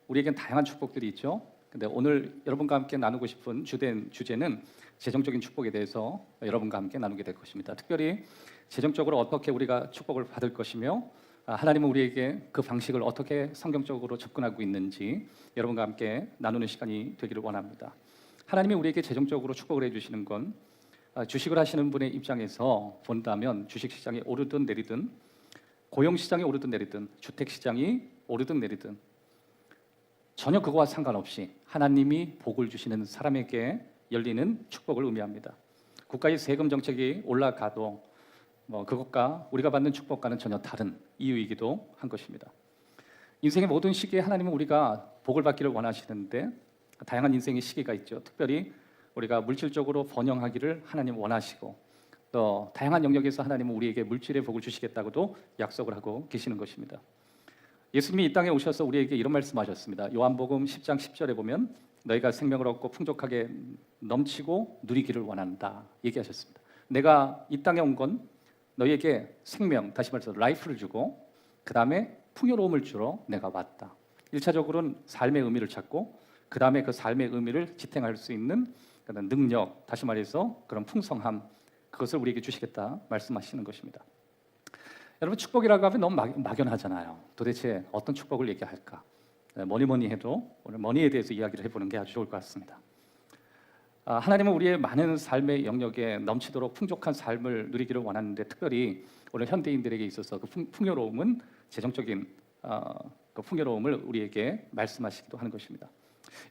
우리에겐 다양한 축복들이 있죠. 근데 오늘 여러분과 함께 나누고 싶은 주제는 재정적인 축복에 대해서 여러분과 함께 나누게 될 것입니다. 특별히 재정적으로 어떻게 우리가 축복을 받을 것이며 하나님은 우리에게 그 방식을 어떻게 성경적으로 접근하고 있는지 여러분과 함께 나누는 시간이 되기를 원합니다. 하나님이 우리에게 재정적으로 축복을 해주시는 건 주식을 하시는 분의 입장에서 본다면 주식시장이 오르든 내리든, 고용시장이 오르든 내리든, 주택시장이 오르든 내리든 전혀 그거와 상관없이 하나님이 복을 주시는 사람에게 열리는 축복을 의미합니다. 국가의 세금 정책이 올라가도 그것과 우리가 받는 축복과는 전혀 다른 이유이기도 한 것입니다. 인생의 모든 시기에 하나님은 우리가 복을 받기를 원하시는데 다양한 인생의 시기가 있죠. 특별히 우리가 물질적으로 번영하기를 하나님 원하시고 또 다양한 영역에서 하나님은 우리에게 물질의 복을 주시겠다고도 약속을 하고 계시는 것입니다. 예수님이 이 땅에 오셔서 우리에게 이런 말씀하셨습니다. 요한복음 10장 10절에 보면 너희가 생명을 얻고 풍족하게 넘치고 누리기를 원한다 얘기하셨습니다. 내가 이 땅에 온 건 너희에게 생명, 다시 말해서 라이프를 주고 그 다음에 풍요로움을 주러 내가 왔다. 1차적으로는 삶의 의미를 찾고 그 다음에 그 삶의 의미를 지탱할 수 있는 그런 능력, 다시 말해서 그런 풍성함, 그것을 우리에게 주시겠다 말씀하시는 것입니다. 여러분, 축복이라고 하면 너무 막연하잖아요. 도대체 어떤 축복을 얘기할까? 뭐니 해도 오늘 머니에 대해서 이야기를 해보는 게 아주 좋을 것 같습니다. 하나님은 우리의 많은 삶의 영역에 넘치도록 풍족한 삶을 누리기를 원하는데 특별히 오늘 현대인들에게 있어서 그 풍요로움은 재정적인 그 풍요로움을 우리에게 말씀하시기도 하는 것입니다.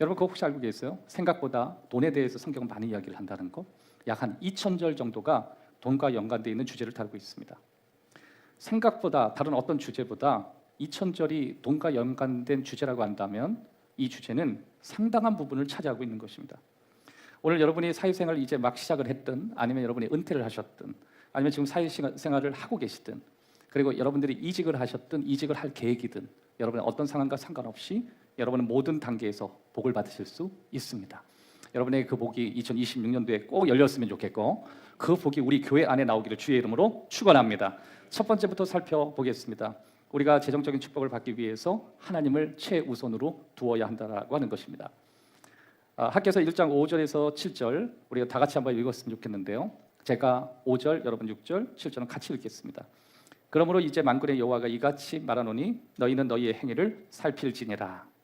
여러분, 그거 혹시 알고 계세요? 생각보다 돈에 대해서 성경은 많이 이야기를 한다는 거. 약 한 2000절 정도가 돈과 연관되어 있는 주제를 다루고 있습니다. 생각보다 다른 어떤 주제보다 2000절이 돈과 연관된 주제라고 한다면 이 주제는 상당한 부분을 차지하고 있는 것입니다. 오늘 여러분이 사회생활을 이제 막 시작을 했든 아니면 여러분이 은퇴를 하셨든 아니면 지금 사회생활을 하고 계시든 그리고 여러분들이 이직을 하셨든 이직을 할 계획이든 여러분의 어떤 상황과 상관없이 여러분은 모든 단계에서 복을 받으실 수 있습니다. 여러분의 그 복이 2026년도에 꼭 열렸으면 좋겠고 그 복이 우리 교회 안에 나오기를 주의 이름으로 축원합니다. 첫 번째부터 살펴보겠습니다. 우리가 재정적인 축복을 받기 위해서 하나님을 최우선으로 두어야 한다고 하는 것입니다. 학개서 1장 5절에서 7절 우리가 다 같이 한번 읽었으면 좋겠는데요. 제가 5절, 여러분 6절, 7절은 같이 읽겠습니다. 그러므로 이제 만군의 여호와가 이같이 말하노니 너희는 너희의 행위를 살필지니라.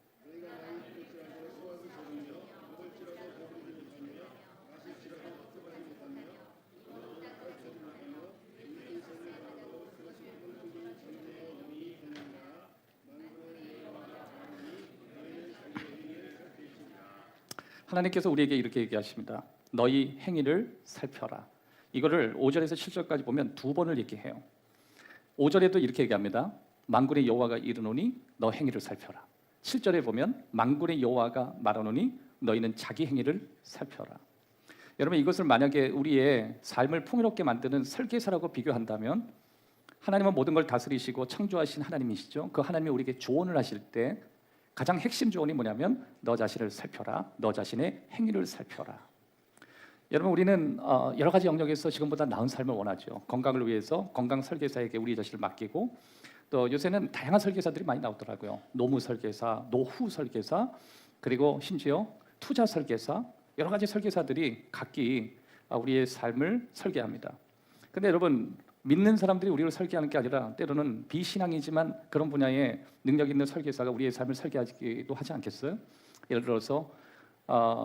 하나님께서 우리에게 이렇게 얘기하십니다. 너희 행위를 살펴라. 이거를 5절에서 7절까지 보면 두 번을 얘기해요. 5절에도 이렇게 얘기합니다. 만군의 여호와가 이르노니 너 행위를 살펴라. 7절에 보면 만군의 여호와가 말하노니 너희는 자기 행위를 살펴라. 여러분, 이것을 만약에 우리의 삶을 풍요롭게 만드는 설계사라고 비교한다면 하나님은 모든 걸 다스리시고 창조하신 하나님이시죠. 그 하나님이 우리에게 조언을 하실 때 가장 핵심 조언이 뭐냐면 너 자신을 살펴라. 너 자신의 행위를 살펴라. 여러분, 우리는 여러 가지 영역에서 지금보다 나은 삶을 원하죠. 건강을 위해서 건강 설계사에게 우리 자신을 맡기고 또 요새는 다양한 설계사들이 많이 나오더라고요. 노무 설계사, 노후 설계사, 그리고 심지어 투자 설계사, 여러 가지 설계사들이 각기 우리의 삶을 설계합니다. 근데 여러분, 믿는 사람들이 우리를 설계하는 게 아니라 때로는 비신앙이지만 그런 분야에 능력 있는 설계사가 우리의 삶을 설계하기도 하지 않겠어요? 예를 들어서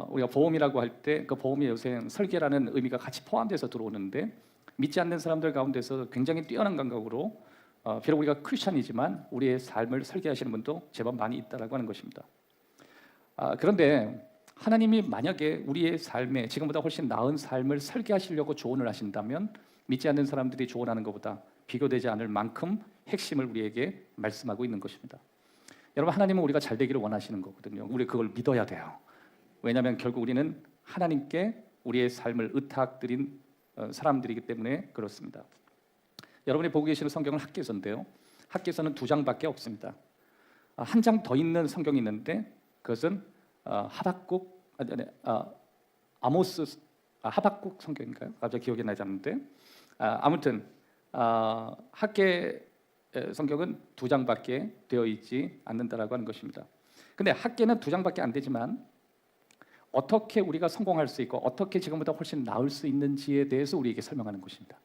우리가 보험이라고 할 때 그 보험이 요새 설계라는 의미가 같이 포함돼서 들어오는데 믿지 않는 사람들 가운데서 굉장히 뛰어난 감각으로 비록 우리가 크리스천이지만 우리의 삶을 설계하시는 분도 제법 많이 있다라고 하는 것입니다. 그런데 하나님이 만약에 우리의 삶에 지금보다 훨씬 나은 삶을 설계하시려고 조언을 하신다면 믿지 않는 사람들이 조언하는 것보다 비교되지 않을 만큼 핵심을 우리에게 말씀하고 있는 것입니다. 여러분, 하나님은 우리가 잘 되기를 원하시는 거거든요. 우리 그걸 믿어야 돼요. 왜냐하면 결국 우리는 하나님께 우리의 삶을 의탁드린 사람들이기 때문에 그렇습니다. 여러분이 보고 계시는 성경은 학개서인데요. 학개서는 2장밖에 없습니다. 한 장 더 있는 성경이 있는데 그것은 하박국 성경인가요? 갑자기 기억이 나지 않는데 아무튼 학개 성경은 2장밖에 되어 있지 않는다라고 하는 것입니다. 근데 학계는 2장밖에 안 되지만 어떻게 우리가 성공할 수 있고 어떻게 지금보다 훨씬 나을 수 있는지에 대해서 우리에게 설명하는 것입니다.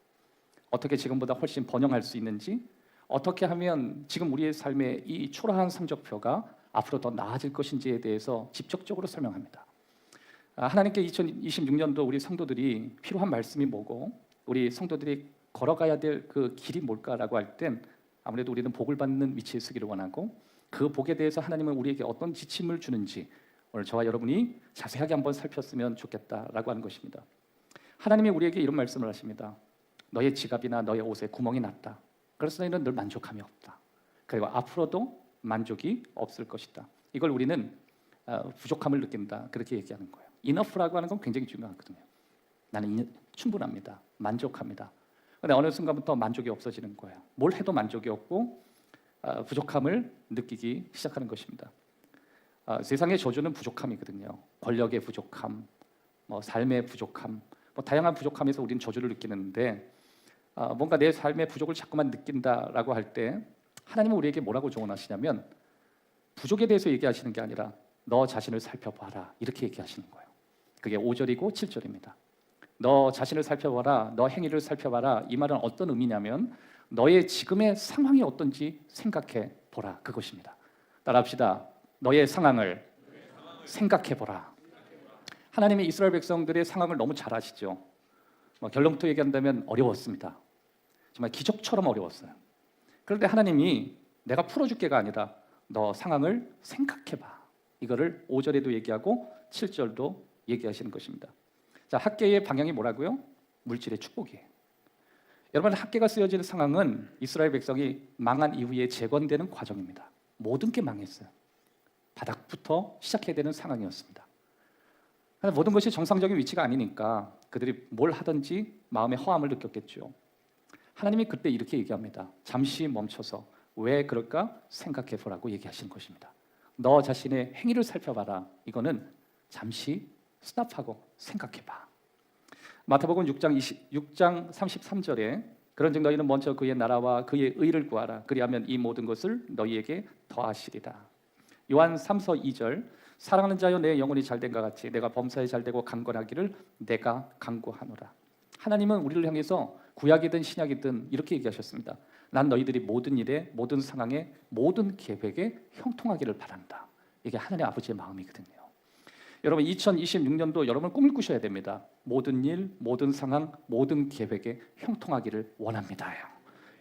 어떻게 지금보다 훨씬 번영할 수 있는지, 어떻게 하면 지금 우리의 삶의 이 초라한 성적표가 앞으로 더 나아질 것인지에 대해서 직접적으로 설명합니다. 하나님께 2026년도 우리 성도들이 필요한 말씀이 뭐고 우리 성도들이 걸어가야 될 그 길이 뭘까라고 할 땐 아무래도 우리는 복을 받는 위치에 서기를 원하고 그 복에 대해서 하나님은 우리에게 어떤 지침을 주는지 오늘 저와 여러분이 자세하게 한번 살폈으면 좋겠다라고 하는 것입니다. 하나님이 우리에게 이런 말씀을 하십니다. 너의 지갑이나 너의 옷에 구멍이 났다. 그래서 너희는 늘 만족함이 없다. 그리고 앞으로도 만족이 없을 것이다. 이걸 우리는 부족함을 느낀다. 그렇게 얘기하는 거예요. enough라고 하는 건 굉장히 중요하거든요. 나는 충분합니다. 만족합니다. 그런데 어느 순간부터 만족이 없어지는 거예요. 뭘 해도 만족이 없고 부족함을 느끼기 시작하는 것입니다. 세상의 저주는 부족함이거든요. 권력의 부족함, 삶의 부족함, 다양한 부족함에서 우리는 저주를 느끼는데 뭔가 내 삶의 부족을 자꾸만 느낀다라고 할 때 하나님은 우리에게 뭐라고 조언하시냐면 부족에 대해서 얘기하시는 게 아니라 너 자신을 살펴봐라 이렇게 얘기하시는 거예요. 그게 5절이고 7절입니다. 너 자신을 살펴봐라, 너 행위를 살펴봐라. 이 말은 어떤 의미냐면 너의 지금의 상황이 어떤지 생각해 보라 그것입니다. 따라합시다. 너의 상황을 생각해 보라. 하나님이 이스라엘 백성들의 상황을 너무 잘 아시죠. 결론부터 얘기한다면 어려웠습니다. 정말 기적처럼 어려웠어요. 그런데 하나님이 내가 풀어줄게가 아니라 너 상황을 생각해봐. 이거를 5절에도 얘기하고 7절도 얘기하시는 것입니다. 자, 학계의 방향이 뭐라고요? 물질의 축복이에요. 여러분, 학계가 쓰여지는 상황은 이스라엘 백성이 망한 이후에 재건되는 과정입니다. 모든 게 망했어요. 바닥부터 시작해야 되는 상황이었습니다. 모든 것이 정상적인 위치가 아니니까 그들이 뭘 하든지 마음의 허함을 느꼈겠죠. 하나님이 그때 이렇게 얘기합니다. 잠시 멈춰서 왜 그럴까 생각해 보라고 얘기하시는 것입니다. 너 자신의 행위를 살펴봐라. 이거는 잠시 스탑하고 생각해봐. 마태복음 6장 33절에 그런즉 너희는 먼저 그의 나라와 그의 의를 구하라. 그리하면 이 모든 것을 너희에게 더하시리라. 요한 3서 2절 사랑하는 자여 내 영혼이 잘된 것 같이 내가 범사에 잘되고 강건하기를 내가 간구하노라. 하나님은 우리를 향해서 구약이든 신약이든 이렇게 얘기하셨습니다. 난 너희들이 모든 일에 모든 상황에 모든 계획에 형통하기를 바란다. 이게 하나님 아버지의 마음이거든요. 여러분 2026년도 여러분 꿈을 꾸셔야 됩니다. 모든 일, 모든 상황, 모든 계획에 형통하기를 원합니다.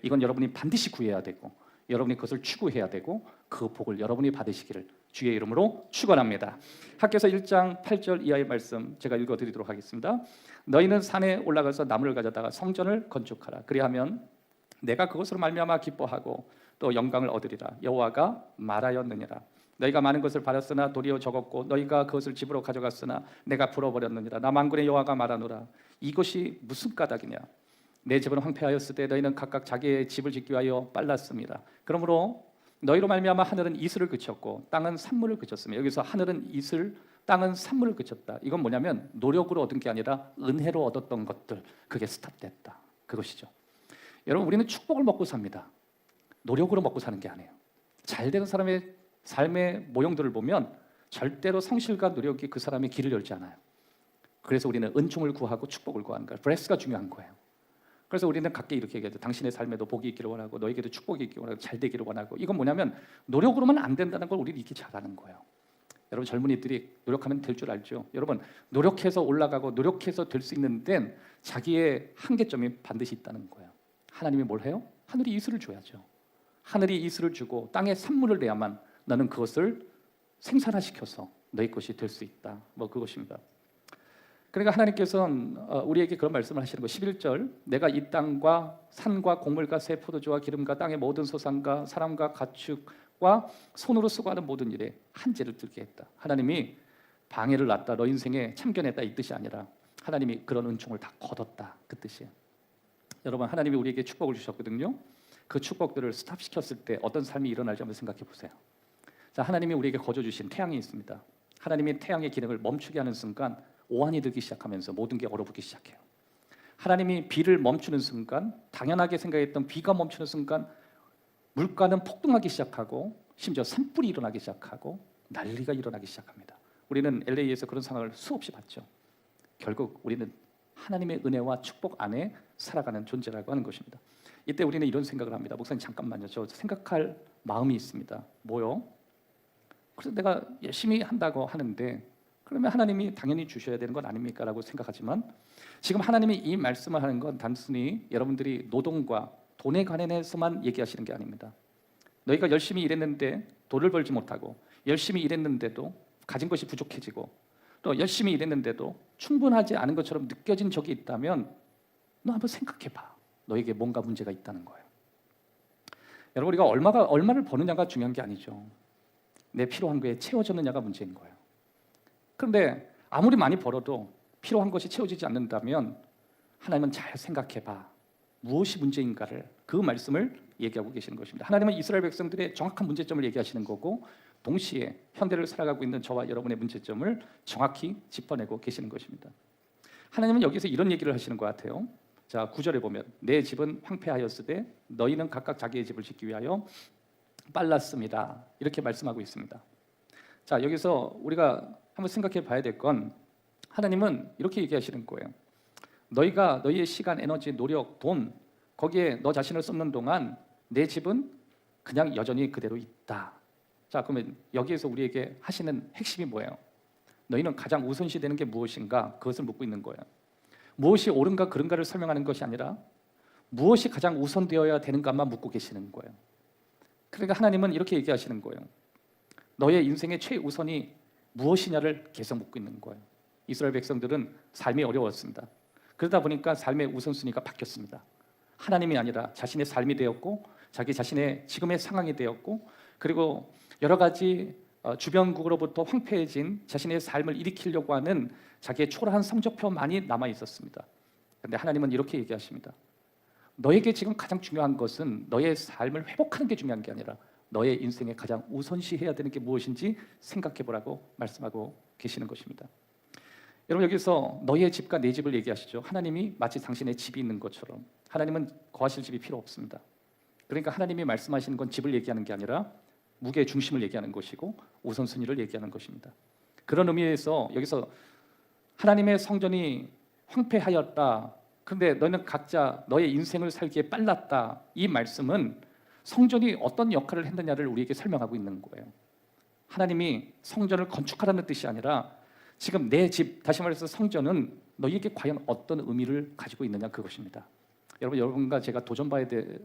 이건 여러분이 반드시 구해야 되고 여러분이 그것을 추구해야 되고 그 복을 여러분이 받으시기를 주의 이름으로 축원합니다. 학개서 1장 8절 이하의 말씀 제가 읽어드리도록 하겠습니다. 너희는 산에 올라가서 나무를 가져다가 성전을 건축하라. 그리하면 내가 그것으로 말미암아 기뻐하고 또 영광을 얻으리라. 여호와가 말하였느니라. 너희가 많은 것을 바랐으나 도리어 적었고 너희가 그것을 집으로 가져갔으나 내가 풀어버렸느니라. 나 만군의 여호와가 말하노라. 이것이 무슨 까닭이냐. 내 집은 황폐하였을 때 너희는 각각 자기의 집을 짓기 위하여 빨랐습니다. 그러므로 너희로 말미암아 하늘은 이슬을 그쳤고 땅은 산물을 그쳤으며 여기서 하늘은 이슬, 땅은 산물을 그쳤다. 이건 뭐냐면 노력으로 얻은 게 아니라 은혜로 얻었던 것들 그게 스탑됐다. 그것이죠. 여러분 우리는 축복을 먹고 삽니다. 노력으로 먹고 사는 게 아니에요. 잘 되는 사람의 삶의 모형들을 보면 절대로 성실과 노력이 그 사람의 길을 열지 않아요. 그래서 우리는 은총을 구하고 축복을 구하는 거예요. 브레스가 중요한 거예요. 그래서 우리는 각기 이렇게 얘기하죠. 당신의 삶에도 복이 있기를 원하고 너에게도 축복이 있기를 원하고 잘 되기를 원하고. 이건 뭐냐면 노력으로만 안 된다는 걸 우리는 이렇게 잘하는 거예요. 여러분 젊은이들이 노력하면 될 줄 알죠. 여러분 노력해서 올라가고 노력해서 될 수 있는 데는 자기의 한계점이 반드시 있다는 거예요. 하나님이 뭘 해요? 하늘이 이슬을 줘야죠. 하늘이 이슬을 주고 땅에 산물을 내야만 너는 그것을 생산화시켜서 너희 것이 될 수 있다. 그것입니다. 그러니까 하나님께서는 우리에게 그런 말씀을 하시는 거 11절 내가 이 땅과 산과 곡물과 새 포도주와 기름과 땅의 모든 소산과 사람과 가축과 손으로 수고하는 모든 일에 한계를 들게 했다. 하나님이 방해를 놨다. 너 인생에 참견했다 이 뜻이 아니라 하나님이 그런 은총을 다 거뒀다. 그 뜻이에요. 여러분 하나님이 우리에게 축복을 주셨거든요. 그 축복들을 스탑시켰을 때 어떤 삶이 일어날지 한번 생각해 보세요. 자, 하나님이 우리에게 거저 주신 태양이 있습니다. 하나님이 태양의 기능을 멈추게 하는 순간 오한이 들기 시작하면서 모든 게 얼어붙기 시작해요. 하나님이 비를 멈추는 순간 당연하게 생각했던 비가 멈추는 순간 물가는 폭등하기 시작하고 심지어 산불이 일어나기 시작하고 난리가 일어나기 시작합니다. 우리는 LA에서 그런 상황을 수없이 봤죠. 결국 우리는 하나님의 은혜와 축복 안에 살아가는 존재라고 하는 것입니다. 이때 우리는 이런 생각을 합니다. 목사님 잠깐만요. 저 생각할 마음이 있습니다. 뭐요? 그래서 내가 열심히 한다고 하는데 그러면 하나님이 당연히 주셔야 되는 건 아닙니까? 라고 생각하지만 지금 하나님이 이 말씀을 하는 건 단순히 여러분들이 노동과 돈에 관해서만 얘기하시는 게 아닙니다. 너희가 열심히 일했는데 돈을 벌지 못하고 열심히 일했는데도 가진 것이 부족해지고 또 열심히 일했는데도 충분하지 않은 것처럼 느껴진 적이 있다면 너 한번 생각해봐. 너에게 뭔가 문제가 있다는 거예요. 여러분 우리가 얼마를 버느냐가 중요한 게 아니죠. 내 필요한 거에 채워졌느냐가 문제인 거예요. 그런데 아무리 많이 벌어도 필요한 것이 채워지지 않는다면 하나님은 잘 생각해봐. 무엇이 문제인가를 그 말씀을 얘기하고 계시는 것입니다. 하나님은 이스라엘 백성들의 정확한 문제점을 얘기하시는 거고 동시에 현대를 살아가고 있는 저와 여러분의 문제점을 정확히 짚어내고 계시는 것입니다. 하나님은 여기서 이런 얘기를 하시는 것 같아요. 자, 9절에 보면 내 집은 황폐하였으되 너희는 각각 자기의 집을 짓기 위하여 빨랐습니다. 이렇게 말씀하고 있습니다. 자, 여기서 우리가 한번 생각해 봐야 될 건 하나님은 이렇게 얘기하시는 거예요. 너희가 너희의 시간, 에너지, 노력, 돈 거기에 너 자신을 쏟는 동안 내 집은 그냥 여전히 그대로 있다. 자, 그러면 여기에서 우리에게 하시는 핵심이 뭐예요? 너희는 가장 우선시 되는 게 무엇인가? 그것을 묻고 있는 거예요. 무엇이 옳은가 그른가를 설명하는 것이 아니라 무엇이 가장 우선되어야 되는가만 묻고 계시는 거예요. 그러니까 하나님은 이렇게 얘기하시는 거예요. 너의 인생의 최우선이 무엇이냐를 계속 묻고 있는 거예요. 이스라엘 백성들은 삶이 어려웠습니다. 그러다 보니까 삶의 우선순위가 바뀌었습니다. 하나님이 아니라 자신의 삶이 되었고 자기 자신의 지금의 상황이 되었고 그리고 여러 가지 주변국으로부터 황폐해진 자신의 삶을 일으키려고 하는 자기의 초라한 성적표만이 남아 있었습니다. 그런데 하나님은 이렇게 얘기하십니다. 너에게 지금 가장 중요한 것은 너의 삶을 회복하는 게 중요한 게 아니라 너의 인생에 가장 우선시해야 되는 게 무엇인지 생각해 보라고 말씀하고 계시는 것입니다. 여러분 여기서 너의 집과 내 집을 얘기하시죠. 하나님이 마치 당신의 집이 있는 것처럼 하나님은 거하실 집이 필요 없습니다. 그러니까 하나님이 말씀하시는 건 집을 얘기하는 게 아니라 무게의 중심을 얘기하는 것이고 우선순위를 얘기하는 것입니다. 그런 의미에서 여기서 하나님의 성전이 황폐하였다. 그런데 너는 각자 너의 인생을 살기에 빨랐다. 이 말씀은 성전이 어떤 역할을 했느냐를 우리에게 설명하고 있는 거예요. 하나님이 성전을 건축하라는 뜻이 아니라 지금 내 집, 다시 말해서 성전은 너희에게 과연 어떤 의미를 가지고 있느냐 그것입니다. 여러분과 제가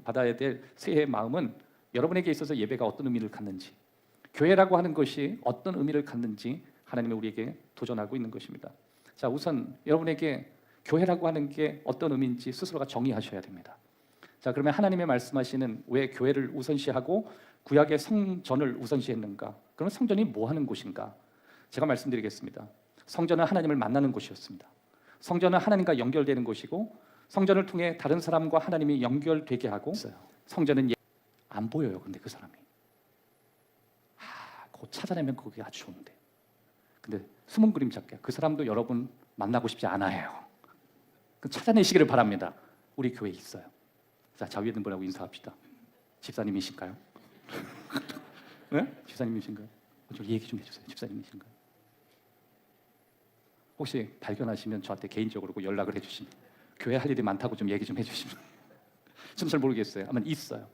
받아야 될 새해의 마음은 여러분에게 있어서 예배가 어떤 의미를 갖는지, 교회라고 하는 것이 어떤 의미를 갖는지 하나님이 우리에게 도전하고 있는 것입니다. 자, 우선 여러분에게 교회라고 하는 게 어떤 의미인지 스스로가 정의하셔야 됩니다. 자, 그러면 하나님의 말씀하시는 왜 교회를 우선시하고 구약의 성전을 우선시했는가? 그러면 성전이 뭐 하는 곳인가? 제가 말씀드리겠습니다. 성전은 하나님을 만나는 곳이었습니다. 성전은 하나님과 연결되는 곳이고 성전을 통해 다른 사람과 하나님이 연결되게 하고 있어요. 성전은 안 보여요. 근데 그 사람이 그거 찾아내면 그게 아주 좋은데 근데 숨은 그림 잡기야. 그 사람도 여러분 만나고 싶지 않아요. 찾아내시기를 바랍니다. 우리 교회에 있어요. 자, 자위에 있는 분하고 인사합시다. 집사님이신가요? 네? 집사님이신가요? 좀 얘기 좀 해주세요. 집사님이신가요? 혹시 발견하시면 저한테 개인적으로 연락을 해주시면 교회 할 일이 많다고 좀 얘기 좀 해주시면 좀 잘 모르겠어요. 아마 있어요.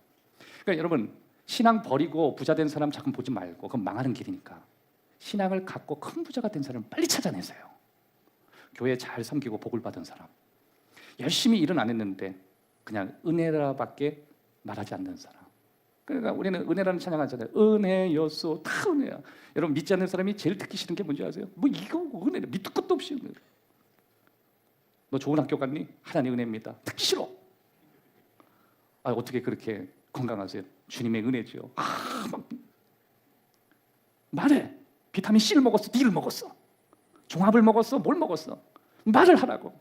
그러니까 여러분 신앙 버리고 부자 된 사람 자꾸 보지 말고 그건 망하는 길이니까 신앙을 갖고 큰 부자가 된 사람을 빨리 찾아내세요. 교회 잘 섬기고 복을 받은 사람, 열심히 일은 안 했는데 그냥 은혜라밖에 말하지 않는 사람. 그러니까 우리는 은혜라는 찬양하잖아요. 은혜였소, 다 은혜야. 여러분 믿지 않는 사람이 제일 듣기 싫은 게 뭔지 아세요? 뭐 이거 은혜를 밑도 끝도 없이 은혜를. 너 좋은 학교 갔니? 하나님 은혜입니다. 듣기 싫어. 어떻게 그렇게 건강하세요? 주님의 은혜죠. 막 말해. 비타민 C를 먹었어, D를 먹었어, 종합을 먹었어, 뭘 먹었어? 말을 하라고.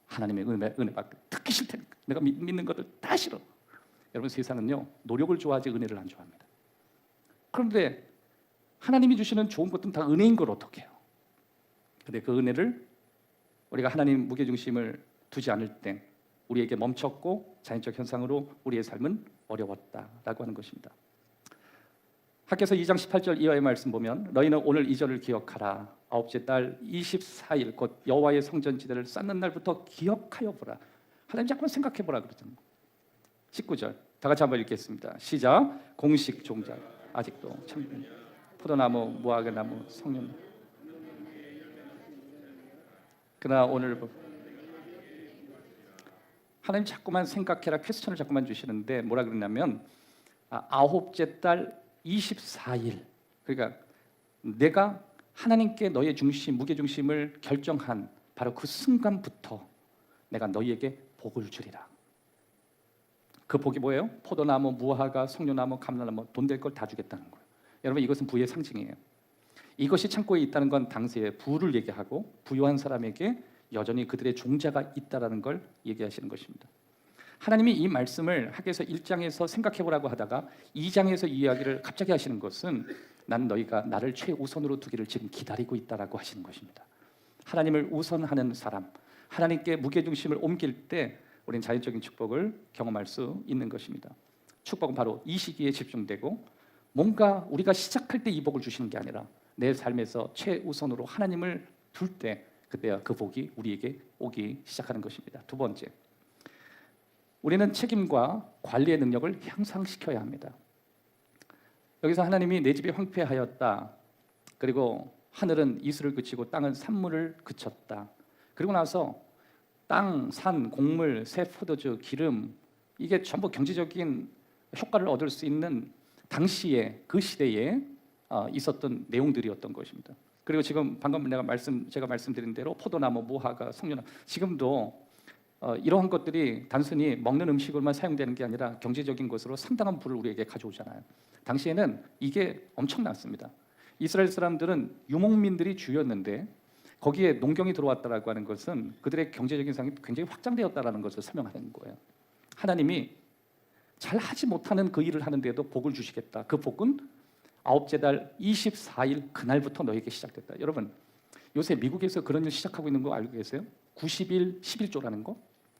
하나님의 은혜 받고 듣기 싫다니까. 내가 믿는 것들 다 싫어. 여러분 세상은요 노력을 좋아하지 은혜를 안 좋아합니다. 그런데 하나님이 주시는 좋은 것들은 다 은혜인 걸 어떻게 해요? 근데 그 은혜를 우리가 하나님 무게중심을 두지 않을 때 우리에게 멈췄고 자연적 현상으로 우리의 삶은 어려웠다라고 하는 것입니다. 학개서 2장 18절 이하의 말씀 보면 너희는 오늘 이 절을 기억하라. 아홉째 달 24일 곧 여호와의 성전지대를 쌓는 날부터 기억하여 보라. 하나님 자꾸만 생각해 보라 그러잖아요. 19절 다 같이 한번 읽겠습니다. 시작. 공식 종자 아직도 참 포도나무 무화과나무 성령 그러나 오늘 하나님 자꾸만 생각해라 퀘스천을 자꾸만 주시는데 뭐라 그러냐면 아홉째 달 24일 그러니까 내가 하나님께 너의 중심 무게중심을 결정한 바로 그 순간부터 내가 너희에게 복을 주리라. 그 복이 뭐예요? 포도나무, 무화과, 송료나무, 감람나무 돈 될 걸 다 주겠다는 거예요. 여러분 이것은 부의 상징이에요. 이것이 창고에 있다는 건 당시의 부를 얘기하고 부유한 사람에게 여전히 그들의 종자가 있다라는 걸 얘기하시는 것입니다. 하나님이 이 말씀을 학개서 1장에서 생각해 보라고 하다가 2장에서 이 이야기를 갑자기 하시는 것은 난 너희가 나를 최우선으로 두기를 지금 기다리고 있다라고 하시는 것입니다. 하나님을 우선하는 사람, 하나님께 무게중심을 옮길 때 우리는 자연적인 축복을 경험할 수 있는 것입니다. 축복은 바로 이 시기에 집중되고 뭔가 우리가 시작할 때 이 복을 주시는 게 아니라 내 삶에서 최우선으로 하나님을 둘 때 그때야 그 복이 우리에게 오기 시작하는 것입니다. 두 번째, 우리는 책임과 관리의 능력을 향상시켜야 합니다. 여기서 하나님이 내 집이 황폐하였다. 그리고 하늘은 이슬을 그치고 땅은 산물을 그쳤다. 그리고 나서 땅, 산, 곡물, 새 포도주, 기름 이게 전부 경제적인 효과를 얻을 수 있는 당시에 그 시대에 있었던 내용들이었던 것입니다. 그리고 지금 방금 제가 말씀드린 대로 포도나무, 무화과, 송료나무 지금도 이러한 것들이 단순히 먹는 음식으로만 사용되는 게 아니라 경제적인 것으로 상당한 부를 우리에게 가져오잖아요. 당시에는 이게 엄청났습니다. 이스라엘 사람들은 유목민들이 주였는데 거기에 농경이 들어왔다라고 하는 것은 그들의 경제적인 상이 굉장히 확장되었다라는 것을 설명하는 거예요. 하나님이 잘 하지 못하는 그 일을 하는데도 복을 주시겠다. 그 복은 아홉째 달 24일 그날부터 너에게 시작됐다. 여러분 요새 미국에서 그런 일 시작하고 있는 거 알고 계세요? 90일 11조라는 거?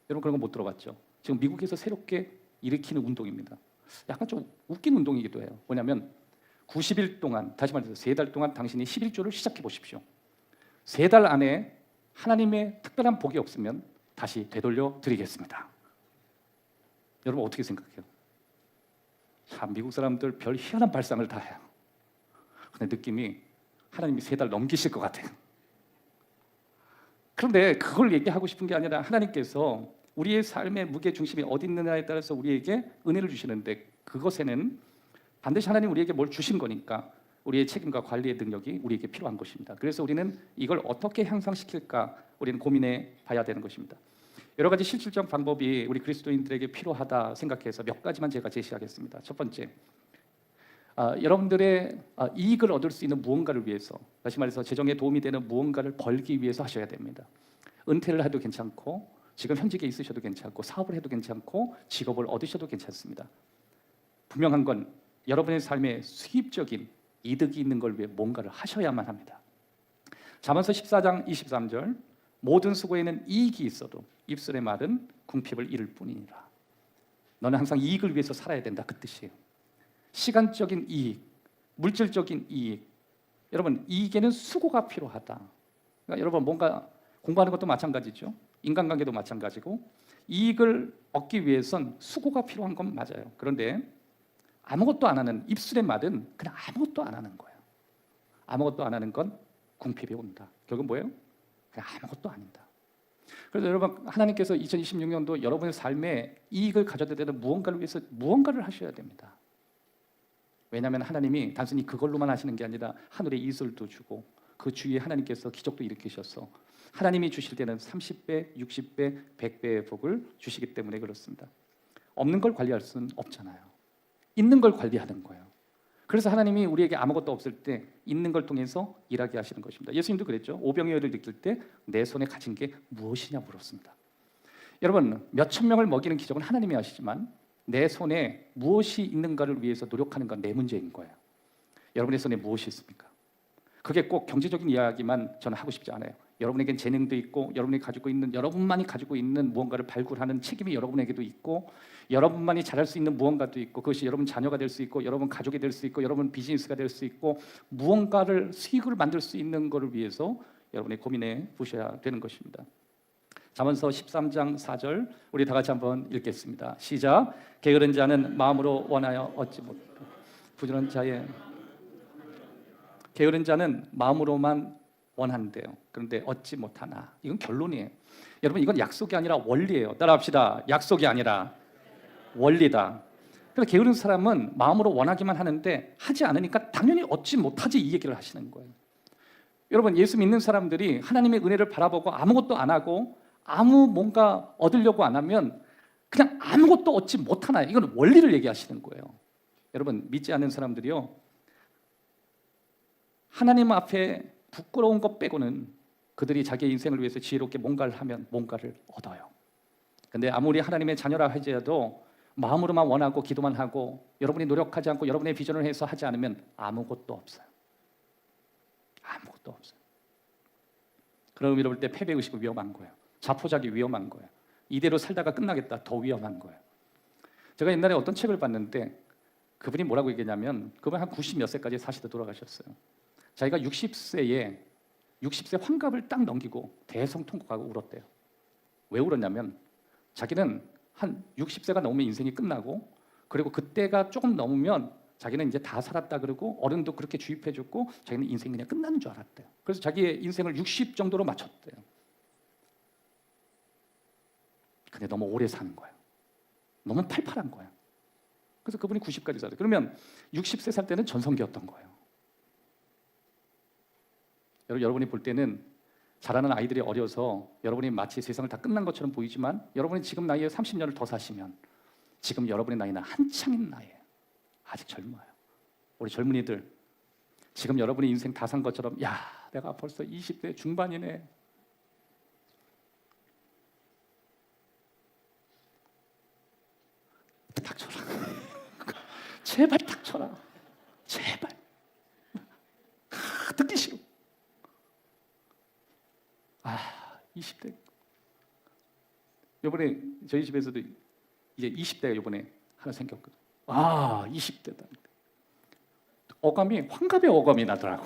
여러분 그런 거 못 들어봤죠? 지금 미국에서 새롭게 일으키는 운동입니다. 약간 좀 웃긴 운동이기도 해요. 뭐냐면 90일 동안 다시 말해서 3달 동안 당신이 11조를 시작해 보십시오. 3달 안에 하나님의 특별한 복이 없으면 다시 되돌려 드리겠습니다. 여러분 어떻게 생각해요? 참 미국 사람들 별 희한한 발상을 다 해요. 근데 느낌이 하나님이 3달 넘기실 것 같아요. 그런데 그걸 얘기하고 싶은 게 아니라 하나님께서 우리의 삶의 무게중심이 어디 있느냐에 따라서 우리에게 은혜를 주시는데 그것에는 반드시 하나님 우리에게 뭘 주신 거니까 우리의 책임과 관리의 능력이 우리에게 필요한 것입니다. 그래서 우리는 이걸 어떻게 향상시킬까 우리는 고민해 봐야 되는 것입니다. 여러 가지 실질적 방법이 우리 그리스도인들에게 필요하다 생각해서 몇 가지만 제가 제시하겠습니다. 첫 번째, 여러분들의 이익을 얻을 수 있는 무언가를 위해서 다시 말해서 재정에 도움이 되는 무언가를 벌기 위해서 하셔야 됩니다. 은퇴를 해도 괜찮고 지금 현직에 있으셔도 괜찮고 사업을 해도 괜찮고 직업을 얻으셔도 괜찮습니다. 분명한 건 여러분의 삶에 수입적인 이득이 있는 걸 위해 뭔가를 하셔야만 합니다. 잠언서 14장 23절 모든 수고에는 이익이 있어도 입술의 말은 궁핍을 이룰 뿐이니라. 너는 항상 이익을 위해서 살아야 된다 그 뜻이에요. 시간적인 이익, 물질적인 이익. 여러분 이익에는 수고가 필요하다. 그러니까 여러분 뭔가 공부하는 것도 마찬가지죠. 인간관계도 마찬가지고 이익을 얻기 위해선 수고가 필요한 건 맞아요. 그런데 아무것도 안 하는 입술의 말은 그냥 아무것도 안 하는 거예요. 아무것도 안 하는 건 궁핍이 온다. 결국 뭐예요? 그냥 아무것도 아니다. 그래서 여러분 하나님께서 2026년도 여러분의 삶에 이익을 가져야 되는 무언가를 위해서 무언가를 하셔야 됩니다. 왜냐하면 하나님이 단순히 그걸로만 하시는 게 아니라 하늘에 이슬도 주고 그 주위에 하나님께서 기적도 일으키셔서 하나님이 주실 때는 30배, 60배, 100배의 복을 주시기 때문에 그렇습니다. 없는 걸 관리할 수는 없잖아요. 있는 걸 관리하는 거예요. 그래서 하나님이 우리에게 아무것도 없을 때 있는 걸 통해서 일하게 하시는 것입니다. 예수님도 그랬죠. 오병이어를 느낄 때 내 손에 가진 게 무엇이냐 물었습니다. 여러분 몇천 명을 먹이는 기적은 하나님이 하시지만 내 손에 무엇이 있는가를 위해서 노력하는 건 내 문제인 거예요. 여러분의 손에 무엇이 있습니까? 그게 꼭 경제적인 이야기만 저는 하고 싶지 않아요. 여러분에겐 재능도 있고 여러분만이 가지고 있는 무언가를 발굴하는 책임이 여러분에게도 있고 여러분만이 잘할 수 있는 무언가도 있고 그것이 여러분 자녀가 될 수 있고 여러분 가족이 될 수 있고 여러분 비즈니스가 될 수 있고 무언가를 수익을 만들 수 있는 것을 위해서 여러분이 고민해 보셔야 되는 것입니다. 잠언서 13장 4절 우리 다 같이 한번 읽겠습니다. 시작. 게으른 자는 마음으로 원하여 얻지 못하고 부지런한 자의 게으른 자는 마음으로만 원한대요. 그런데 얻지 못하나. 이건 결론이에요. 여러분 이건 약속이 아니라 원리예요. 따라합시다. 약속이 아니라 원리다. 그래서 게으른 사람은 마음으로 원하기만 하는데 하지 않으니까 당연히 얻지 못하지 이 얘기를 하시는 거예요. 여러분 예수 믿는 사람들이 하나님의 은혜를 바라보고 아무것도 안 하고 아무 뭔가 얻으려고 안 하면 그냥 아무것도 얻지 못하나요? 이건 원리를 얘기하시는 거예요. 여러분 믿지 않는 사람들이요 하나님 앞에 부끄러운 것 빼고는 그들이 자기 인생을 위해서 지혜롭게 뭔가를 하면 뭔가를 얻어요. 근데 아무리 하나님의 자녀라 할지라도 마음으로만 원하고 기도만 하고 여러분이 노력하지 않고 여러분의 비전을 해서 하지 않으면 아무것도 없어요. 아무것도 없어요. 그런 의미로 볼 때 패배의식은 위험한 거예요. 자포자기 위험한 거예요. 이대로 살다가 끝나겠다 더 위험한 거예요. 제가 옛날에 어떤 책을 봤는데 그분이 뭐라고 얘기했냐면 그분 한 90 몇 세까지 사시다 돌아가셨어요. 자기가 60세 환갑을 딱 넘기고 대성통곡하고 울었대요. 왜 울었냐면 자기는 한 60세가 넘으면 인생이 끝나고 그리고 그때가 조금 넘으면 자기는 이제 다 살았다 그러고 어른도 그렇게 주입해줬고 자기는 인생이 그냥 끝나는 줄 알았대요. 그래서 자기의 인생을 60 정도로 맞췄대요. 근데 너무 오래 사는 거예요. 너무 팔팔한 거예요. 그래서 그분이 90까지 살아요. 그러면 60세 살 때는 전성기였던 거예요. 여러분이 볼 때는 자라는 아이들이 어려서 여러분이 마치 세상을 다 끝난 것처럼 보이지만 여러분이 지금 나이에 30년을 더 사시면 지금 여러분의 나이는 한창인 나이에요. 아직 젊어요. 우리 젊은이들 지금 여러분이 인생 다 산 것처럼 야 내가 벌써 20대 중반이네. 닥쳐라. 제발 닥쳐라. 제발. 듣기 싫어. 20대. 이번에 저희 집에서도 이제 20대가 이번에 하나 생겼거든. 20대다. 어감이 환갑의 어감이 나더라고.